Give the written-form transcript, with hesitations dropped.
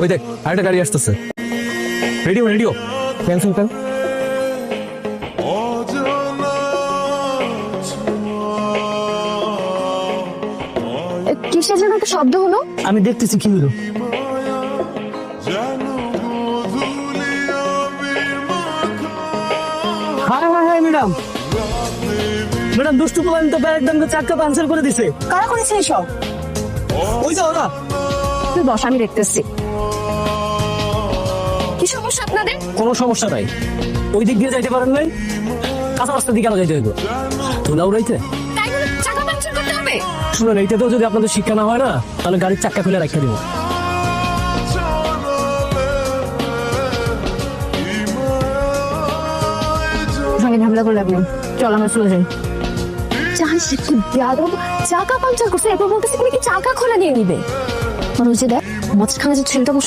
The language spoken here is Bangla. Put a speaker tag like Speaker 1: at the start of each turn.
Speaker 1: ওই দেখ আরেকটা গাড়ি আসতেছে। রেডিও রেডিও ক্যান্সেল কর।
Speaker 2: কিসের যেন একটা শব্দ হলো?
Speaker 3: আমি দেখতেছি কি হলো। হায় হায় হায় ম্যাডাম, ম্যাডাম দুষ্টু পোলান তো একদম চাক্কা পাঞ্চার করে দিছে।
Speaker 2: কারা করেছে এসব?
Speaker 3: ওই যে ওরা।
Speaker 2: তুই বস, আমি দেখতেছি। কি সমস্যা আপনাদের?
Speaker 3: কোনো সমস্যা নাই, ওই দিক দিয়ে যাইতে পারেন নাই, কাঁচা রাস্তার দিকে আলো যাইতে হইব। তোলা উড়াইতে
Speaker 2: তাই বলে চাকা পাংচার করতে হবে?
Speaker 3: শুনুন, এইটাতেও যদি আপনাদের শিক্ষা না হয় না, তাহলে গাড়ির চাক্কা খুলে রাখতে দিব।
Speaker 2: সঙ্গে ঝামেলা করে লাগলো, চল আমরা চলে যাই। জানিস কি বেয়াদব, চাকা পাংচার করছে, এরপর বলতেছে তুমি কি চাকা খোলা দিয়ে নিবে। আর ওই যে দেখ মাঝখানে যে ছেলেটা বসে